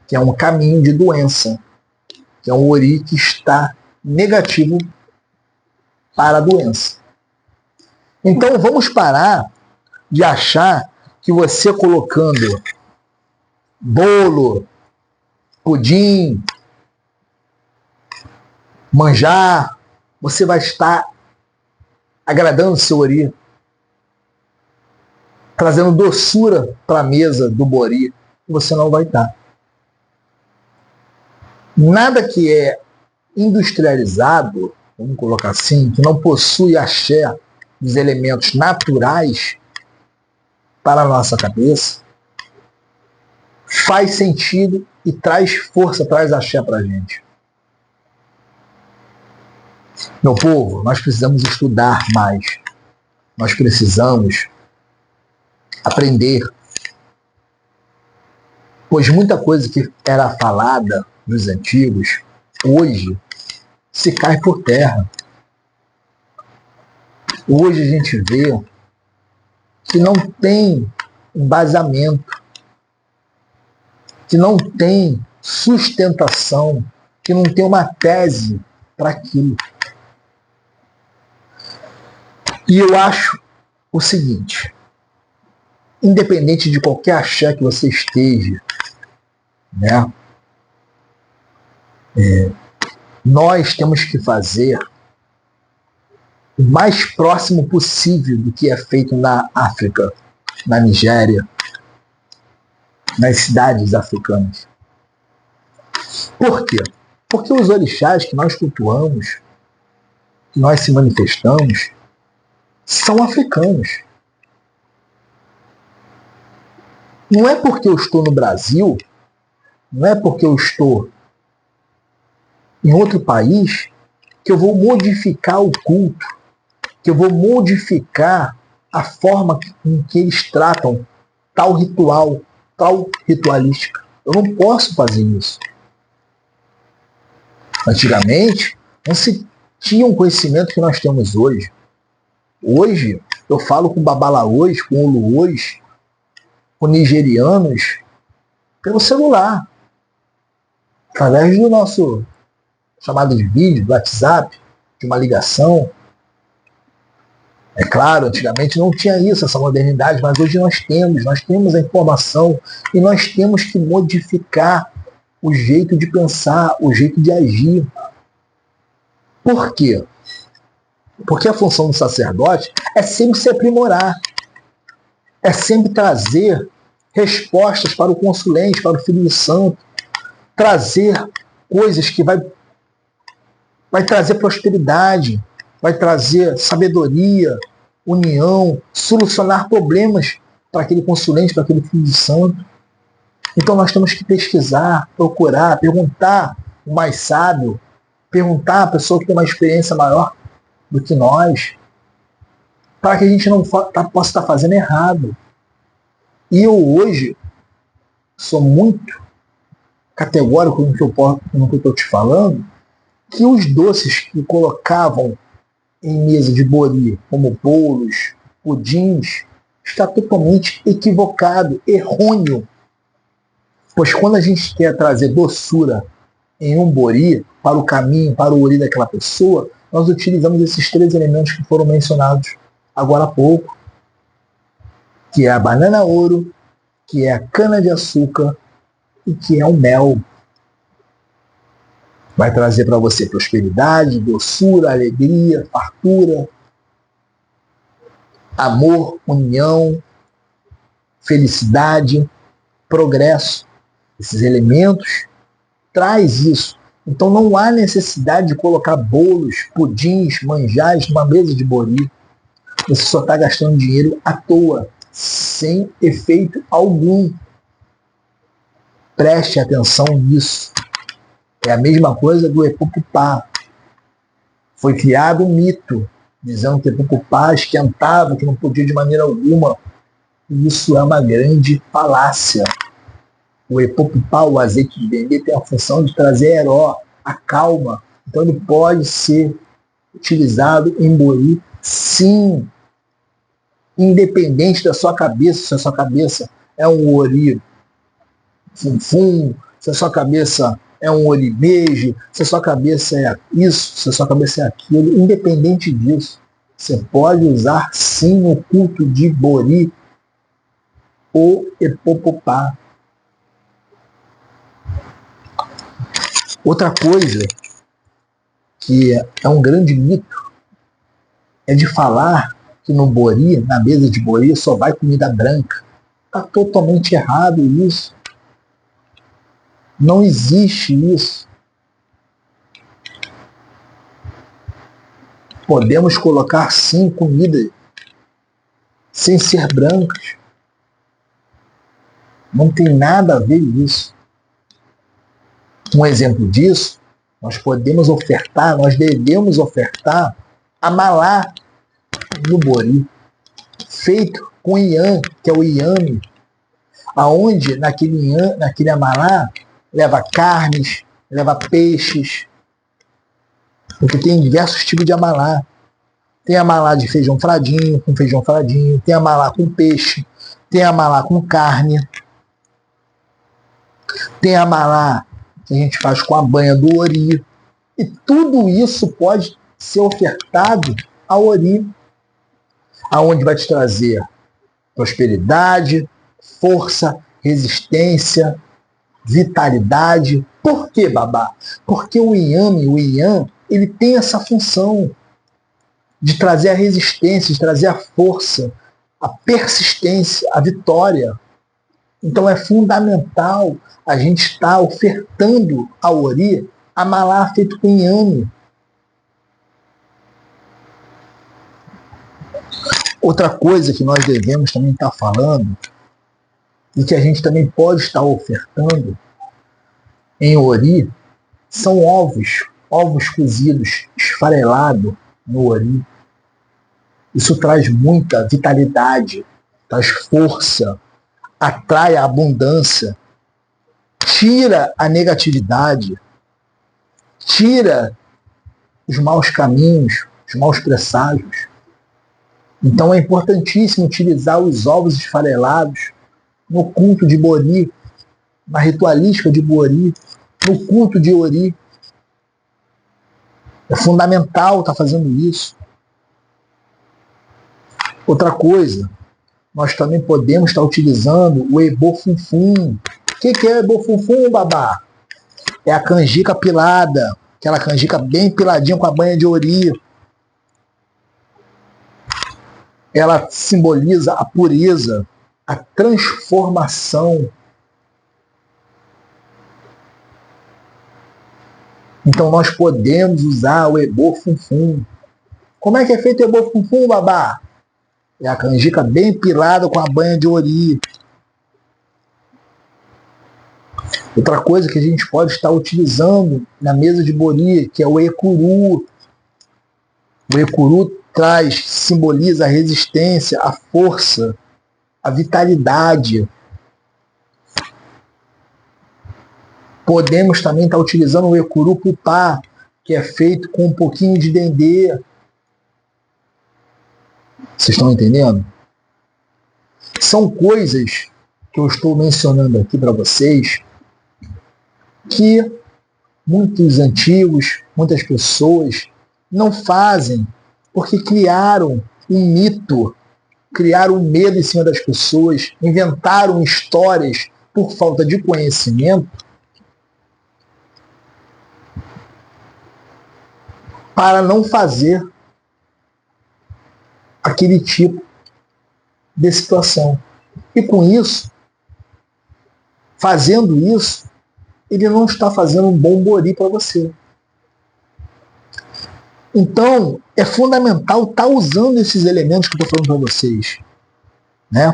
que é um caminho de doença, que é um ori que está negativo para a doença. Então vamos parar de achar que você colocando bolo, pudim, manjar, você vai estar agradando o seu ori, trazendo doçura para a mesa do bori, você não vai estar. Nada que é industrializado, vamos colocar assim, que não possui axé dos elementos naturais para a nossa cabeça, faz sentido e traz força, traz axé para a gente. Meu povo, nós precisamos estudar mais. Nós precisamos aprender. Pois muita coisa que era falada nos antigos, hoje se cai por terra. Hoje a gente vê que não tem embasamento, que não tem sustentação, que não tem uma tese para aquilo. E eu acho o seguinte, independente de qualquer axé que você esteja, né, nós temos que fazer o mais próximo possível do que é feito na África, na Nigéria, nas cidades africanas. Por quê? Porque os orixás que nós cultuamos, que nós se manifestamos, são africanos. Não é porque eu estou no Brasil, não é porque eu estou em outro país, que eu vou modificar o culto, que eu vou modificar a forma em que eles tratam tal ritual, tal ritualística. Eu não posso fazer isso. Antigamente, não se tinha um conhecimento que nós temos hoje. Hoje, eu falo com babalaôs, com oluôs, com nigerianos, pelo celular, através do nosso chamado de vídeo, do WhatsApp, de uma ligação. É claro, antigamente não tinha isso, essa modernidade, mas hoje nós temos a informação e nós temos que modificar o jeito de pensar, o jeito de agir. Por quê? Porque a função do sacerdote é sempre se aprimorar, é sempre trazer respostas para o consulente, para o Filho do Santo, trazer coisas que vai trazer prosperidade, vai trazer sabedoria, união, solucionar problemas para aquele consulente, para aquele Filho do Santo. Então nós temos que pesquisar, procurar, perguntar o mais sábio, perguntar a pessoa que tem uma experiência maior do que nós, para que a gente não possa estar fazendo errado. E eu hoje sou muito categórico no que eu estou te falando, que os doces que colocavam em mesa de bori, como bolos, pudins, está totalmente equivocado, errôneo. Pois quando a gente quer trazer doçura em um bori, para o caminho, para o ori daquela pessoa, nós utilizamos esses 3 elementos que foram mencionados agora há pouco, que é a banana ouro, que é a cana-de-açúcar e que é o mel. Vai trazer para você prosperidade, doçura, alegria, fartura, amor, união, felicidade, progresso. Esses elementos traz isso. Então não há necessidade de colocar bolos, pudins, manjares numa mesa de bori. Você só está gastando dinheiro à toa, sem efeito algum. Preste atenção nisso. É a mesma coisa do Epupupá. Foi criado um mito, dizendo que Epupupá esquentava, que não podia de maneira alguma. E isso é uma grande falácia. O Epupupá, o azeite de dendê, tem a função de trazer heró, a calma. Então ele pode ser utilizado em bori, sim, independente da sua cabeça. Se a sua cabeça é um ori fum-fum, se a sua cabeça é um oribeje, se a sua cabeça é isso, se a sua cabeça é aquilo, independente disso, você pode usar sim o culto de bori ou Epupupá. Outra coisa que é um grande mito é de falar que no Bori, na mesa de Bori, só vai comida branca. Está totalmente errado isso. Não existe isso. Podemos colocar sim comida sem ser brancas. Não tem nada a ver isso. Um exemplo disso, nós podemos ofertar, nós devemos ofertar amalá no Bori, feito com ian, que é o iame, aonde naquele amalá leva carnes, leva peixes, porque tem diversos tipos de amalá. Tem amalá de feijão fradinho, com feijão fradinho, tem amalá com peixe, tem amalá com carne, tem amalá que a gente faz com a banha do ori. E tudo isso pode ser ofertado ao ori, aonde vai te trazer prosperidade, força, resistência, vitalidade. Por quê, babá? Porque o ian, ele tem essa função de trazer a resistência, de trazer a força, a persistência, a vitória. Então é fundamental a gente estar ofertando ao ori amalá feito com inhame. Outra coisa que nós devemos também estar falando e que a gente também pode estar ofertando em ori são ovos cozidos, esfarelados no ori. Isso traz muita vitalidade, traz força, atrai a abundância, tira a negatividade, tira os maus caminhos, os maus presságios. Então é importantíssimo utilizar os ovos esfarelados no culto de Bori, na ritualística de Bori, no culto de ori. É fundamental estar fazendo isso. Outra coisa, nós também podemos estar utilizando o ebofunfum. O que é ebofunfum, babá? É a canjica pilada, aquela canjica bem piladinha com a banha de ori. Ela simboliza a pureza, a transformação. Então nós podemos usar o ebofunfum. Como é que é feito o ebofunfum, babá? É a canjica bem pilada com a banha de ori. Outra coisa que a gente pode estar utilizando na mesa de Bori, que é o ecuru. O ecuru simboliza a resistência, a força, a vitalidade. Podemos também estar utilizando o ecuru pupá, que é feito com um pouquinho de dendê. Vocês estão entendendo? São coisas que eu estou mencionando aqui para vocês que muitos antigos, muitas pessoas não fazem porque criaram um mito, criaram um medo em cima das pessoas, inventaram histórias por falta de conhecimento para não fazer aquele tipo de situação. E com isso, fazendo isso, ele não está fazendo um bom Bori para você. Então, é fundamental estar usando esses elementos que eu estou falando para vocês. Né?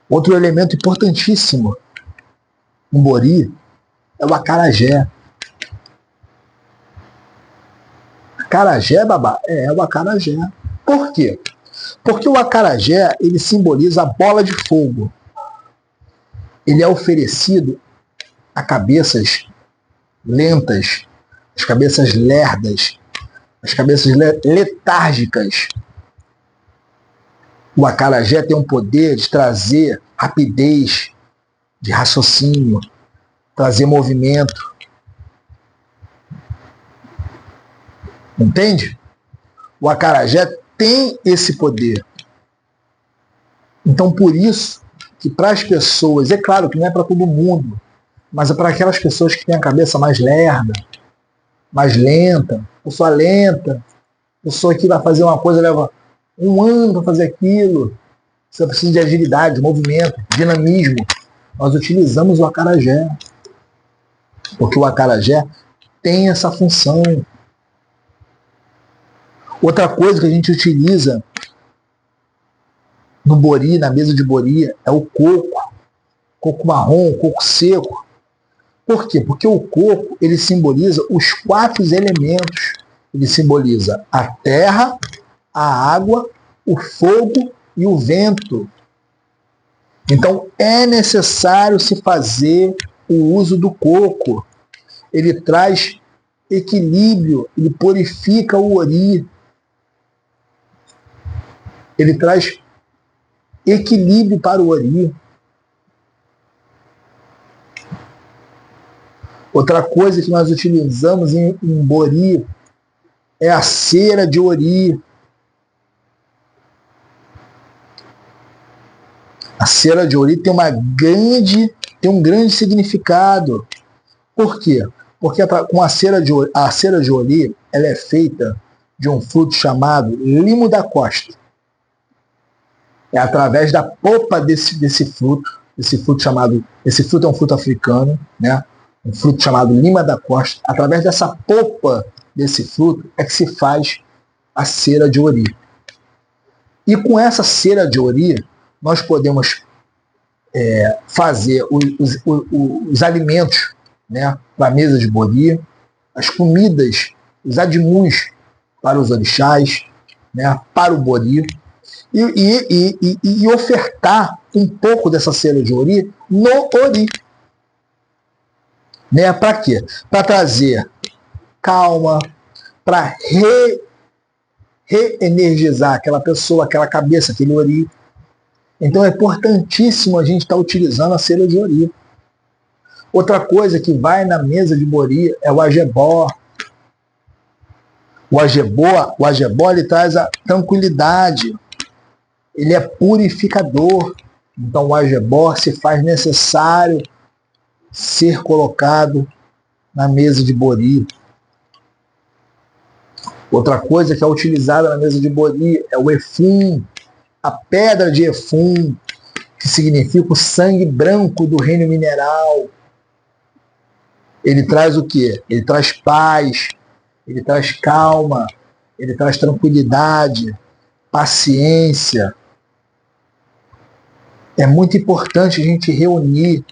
Outro elemento importantíssimo no Bori é o acarajé. Acarajé, babá? É o acarajé. Por quê? Porque o acarajé, ele simboliza a bola de fogo. Ele é oferecido a cabeças lentas, as cabeças lerdas, as cabeças letárgicas. O acarajé tem um poder de trazer rapidez de raciocínio, trazer movimento. Entende? O acarajé tem esse poder. Então, por isso que para as pessoas, é claro que não é para todo mundo, mas é para aquelas pessoas que têm a cabeça mais lerda, mais lenta, pessoa que vai fazer uma coisa, leva um ano para fazer aquilo. Você precisa de agilidade, movimento, dinamismo. Nós utilizamos o acarajé, porque o acarajé tem essa função. Outra coisa que a gente utiliza no bori, na mesa de bori, é o coco marrom, coco seco. Por quê? Porque o coco, ele simboliza os 4 elementos. Ele simboliza a terra, a água, o fogo e o vento. Então, é necessário se fazer o uso do coco. Ele traz equilíbrio, ele purifica o ori. Ele traz equilíbrio para o ori. Outra coisa que nós utilizamos em bori é a cera de ori. A cera de ori tem um grande significado. Por quê? Porque com a cera de ori, ela é feita de um fruto chamado limo da costa. É através da polpa desse fruto. Esse fruto é um fruto africano, né? Um fruto chamado lima da costa. Através dessa polpa desse fruto é que se faz a cera de ori. E com essa cera de ori, nós podemos fazer os alimentos, né, para a mesa de bori, as comidas, os adimus para os orixás, né, para o bori, e ofertar um pouco dessa cera de ori no ori. Né? Para quê? Para trazer calma, para reenergizar aquela pessoa, aquela cabeça, aquele ori. Então é importantíssimo a gente estar utilizando a cera de ori. Outra coisa que vai na mesa de bori é o agebó. O agebó ele traz a tranquilidade. Ele é purificador. Então o agebó se faz necessário ser colocado na mesa de bori. Outra coisa que é utilizada na mesa de bori é o efum, a pedra de efum, que significa o sangue branco do reino mineral. Ele traz o quê? Ele traz paz, ele traz calma, ele traz tranquilidade, paciência. É muito importante a gente reunir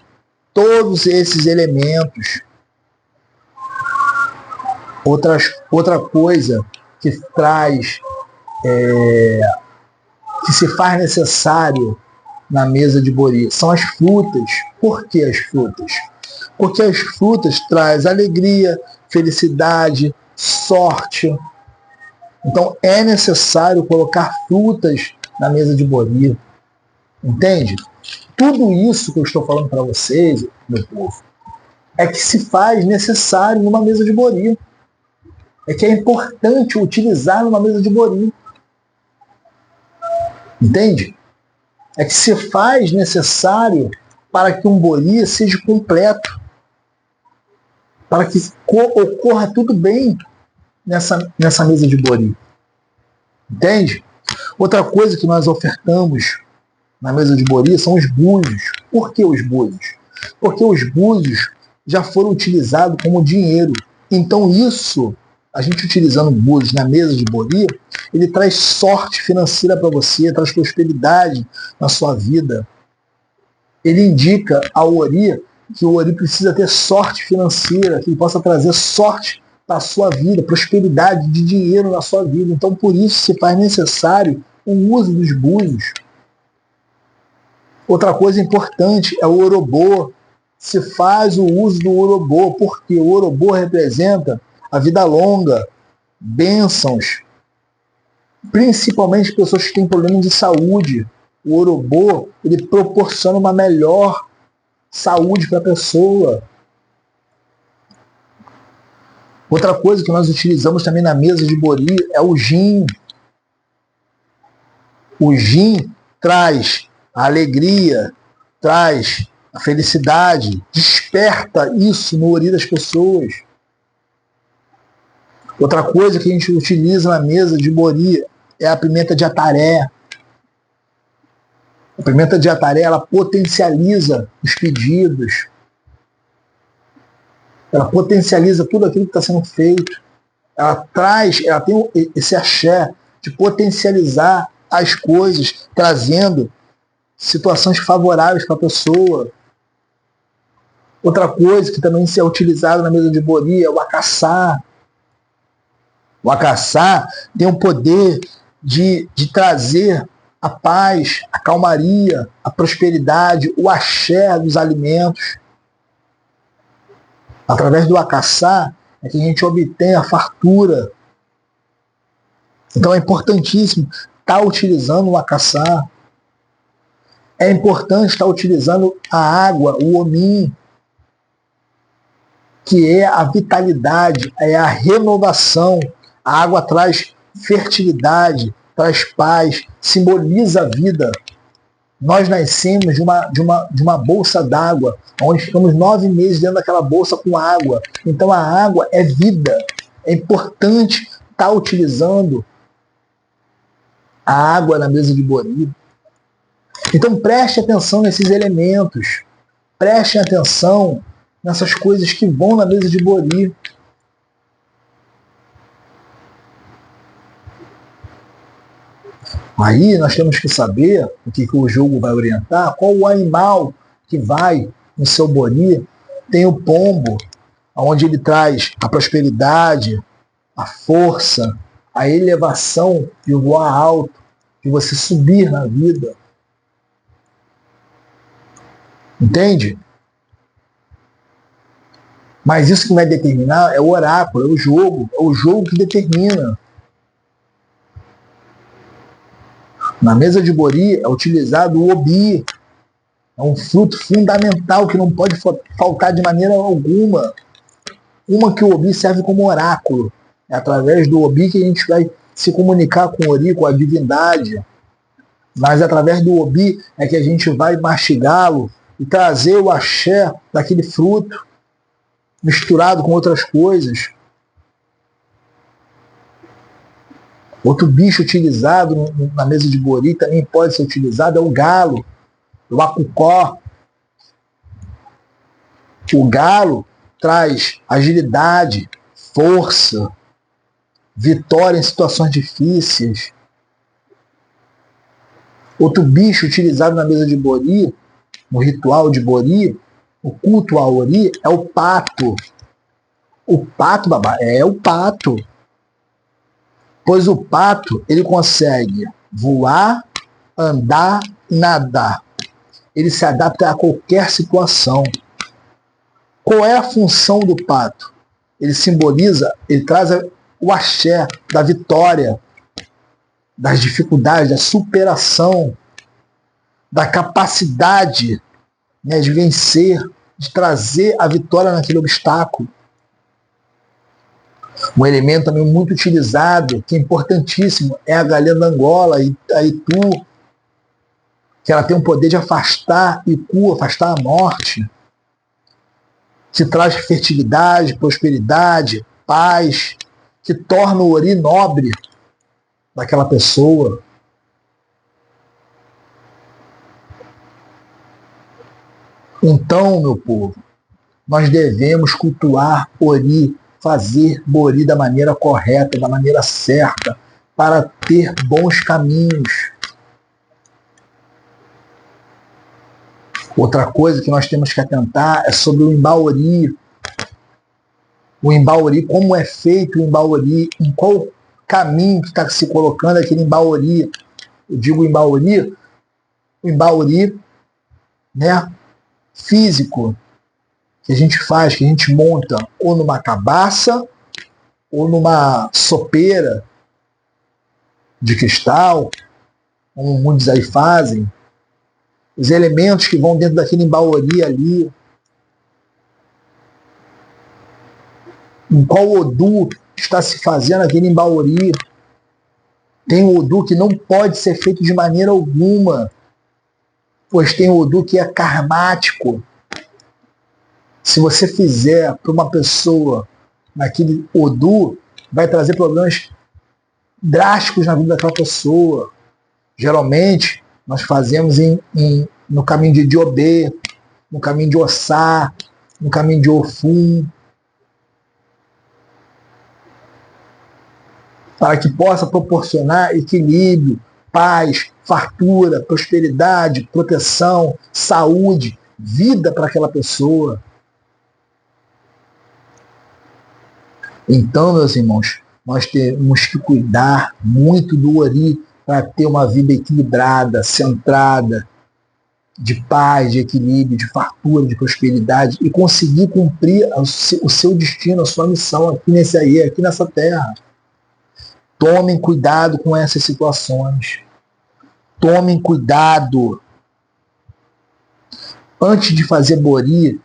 todos esses elementos. Outra coisa que traz, que se faz necessário na mesa de bori são as frutas. Por que as frutas? Porque as frutas trazem alegria, felicidade, sorte. Então é necessário colocar frutas na mesa de bori. Entende? Tudo isso que eu estou falando para vocês, meu povo, é que se faz necessário numa mesa de bori. É que é importante utilizar numa mesa de bori. Entende? É que se faz necessário para que um bori seja completo. Para que ocorra tudo bem nessa mesa de bori. Entende? Outra coisa que nós ofertamos na mesa de bori são os búzios. Por que os búzios? Porque os búzios já foram utilizados como dinheiro. Então isso, a gente utilizando búzios na mesa de bori, ele traz sorte financeira para você, traz prosperidade na sua vida. Ele indica ao ori que o ori precisa ter sorte financeira, que ele possa trazer sorte para a sua vida, prosperidade de dinheiro na sua vida. Então por isso se faz necessário o uso dos búzios. Outra coisa importante é o orobô. Se faz o uso do orobô, porque o orobô representa a vida longa, bênçãos, principalmente pessoas que têm problemas de saúde. O orobô, ele proporciona uma melhor saúde para a pessoa. Outra coisa que nós utilizamos também na mesa de bori é o gin. O gin traz a alegria, traz a felicidade, desperta isso no ori das pessoas. Outra coisa que a gente utiliza na mesa de bori é a pimenta de ataré. A pimenta de ataré, ela potencializa os pedidos. Ela potencializa tudo aquilo que está sendo feito. Ela tem esse axé de potencializar as coisas, trazendo situações favoráveis para a pessoa. Outra coisa que também é utilizada na mesa de bori é o acaçá. O acaçá tem o poder de trazer a paz, a calmaria, a prosperidade, o axé dos alimentos. Através do acaçá é que a gente obtém a fartura. Então é importantíssimo estar utilizando o acaçá. É importante estar utilizando a água, o omim, que é a vitalidade, é a renovação. A água traz fertilidade, traz paz, simboliza a vida. Nós nascemos de uma bolsa d'água, onde ficamos 9 meses dentro daquela bolsa com água. Então a água é vida. É importante estar utilizando a água na mesa de bori. Então preste atenção nesses elementos. Preste atenção nessas coisas que vão na mesa de bori. Aí nós temos que saber o que o jogo vai orientar, qual o animal que vai no seu bori. Tem o pombo, onde ele traz a prosperidade, a força, a elevação de voar alto, de você subir na vida. Entende? Mas isso que vai determinar é o oráculo, é o jogo que determina. Na mesa de bori é utilizado o obi, é um fruto fundamental que não pode faltar de maneira alguma. Uma que o obi serve como oráculo. É através do obi que a gente vai se comunicar com o ori, com a divindade. Mas através do obi é que a gente vai mastigá-lo e trazer o axé daquele fruto, misturado com outras coisas. Outro bicho utilizado na mesa de bori também pode ser utilizado é o galo, o acucó. O galo traz agilidade, força, vitória em situações difíceis. Outro bicho utilizado na mesa de bori, no ritual de bori, o culto ao ori, é o pato. O pato, babá, é o pato. Pois o pato, ele consegue voar, andar e nadar. Ele se adapta a qualquer situação. Qual é a função do pato? Ele simboliza, ele traz o axé da vitória, das dificuldades, da superação, da capacidade, né, de vencer, de trazer a vitória naquele obstáculo. Um elemento também muito utilizado, que é importantíssimo, é a galinha da Angola, a itu, que ela tem o poder de afastar Iku, afastar a morte, que traz fertilidade, prosperidade, paz, que torna o ori nobre daquela pessoa. Então, meu povo, nós devemos cultuar ori, fazer bori da maneira correta, da maneira certa, para ter bons caminhos. Outra coisa que nós temos que atentar é sobre o imbaori. O imbaori, como é feito o imbaori, em qual caminho que está se colocando aquele imbaori. Eu digo o imbaori, né, físico, que a gente faz, que a gente monta ou numa cabaça ou numa sopeira de cristal, como muitos aí fazem. Os elementos que vão dentro daquele imbaori ali. Em qual Odu está se fazendo aquele imbaori. Tem o Odu que não pode ser feito de maneira alguma, pois tem o Odu que é karmático, Se você fizer para uma pessoa naquele Odu, vai trazer problemas drásticos na vida daquela pessoa. Geralmente, nós fazemos no caminho de Diobê, no caminho de Ossá, no caminho de Ofum, para que possa proporcionar equilíbrio, paz, fartura, prosperidade, proteção, saúde, vida para aquela pessoa. Então, meus irmãos, nós temos que cuidar muito do Ori para ter uma vida equilibrada, centrada, de paz, de equilíbrio, de fartura, de prosperidade e conseguir cumprir o seu destino, a sua missão aqui nessa terra. Tomem cuidado com essas situações. Tomem cuidado. Antes de fazer Bori,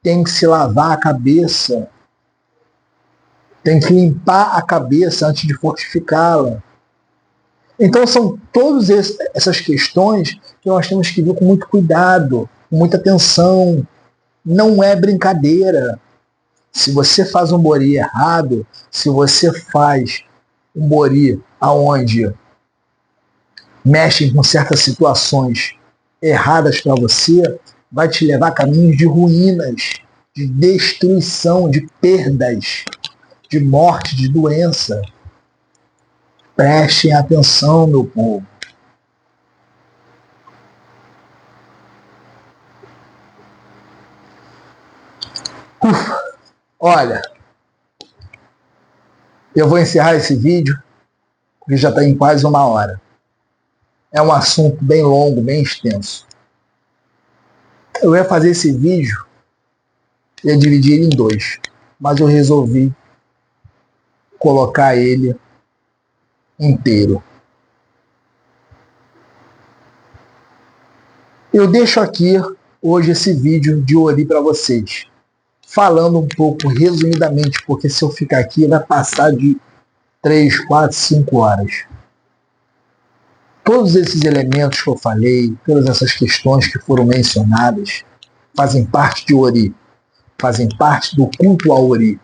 tem que se lavar a cabeça. Tem que limpar a cabeça antes de fortificá-la. Então são todas essas questões que nós temos que ver com muito cuidado, com muita atenção. Não é brincadeira. Se você faz um Bori errado, se você faz um Bori aonde mexem com certas situações erradas para você, vai te levar a caminhos de ruínas, de destruição, de perdas, de morte, de doença. Prestem atenção, meu povo. Olha, eu vou encerrar esse vídeo, porque já está em quase 1 hora. É um assunto bem longo, bem extenso. Eu ia fazer esse vídeo, ia dividir ele em 2, mas eu resolvi colocar ele inteiro. Eu deixo aqui hoje esse vídeo de Ori para vocês, falando um pouco resumidamente, porque se eu ficar aqui vai passar de 3, 4, 5 horas. Todos esses elementos que eu falei, todas essas questões que foram mencionadas, fazem parte de Ori, fazem parte do culto ao Ori,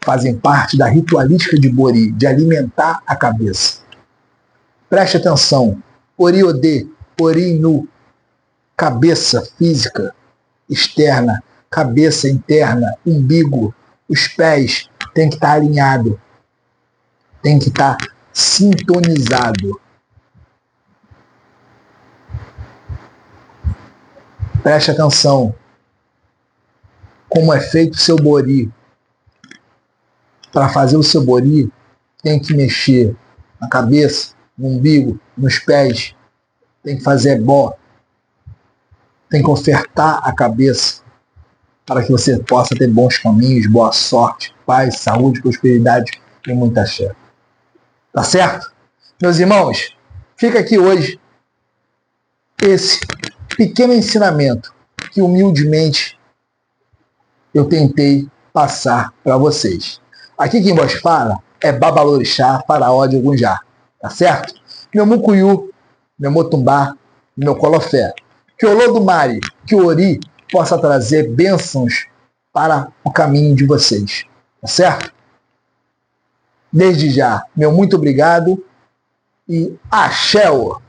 fazem parte da ritualística de Bori, de alimentar a cabeça. Preste atenção. Ori Odê, Ori Nu, cabeça física externa, cabeça interna, umbigo, os pés tem que estar alinhado, tem que estar sintonizado. Preste atenção. Como é feito o seu Bori. Para fazer o seu Bori, tem que mexer na cabeça, no umbigo, nos pés, tem que fazer ebó, tem que ofertar a cabeça para que você possa ter bons caminhos, boa sorte, paz, saúde, prosperidade e muita axé. Tá certo? Meus irmãos, fica aqui hoje esse pequeno ensinamento que humildemente eu tentei passar para vocês. Aqui quem vos fala é Babalorixá, Faraó de Ogunjá. Tá certo? Meu Mucuyu, meu Motumbá, meu Colofé. Que o Olodumare, que o Ori possa trazer bênçãos para o caminho de vocês. Tá certo? Desde já, meu muito obrigado e axéu!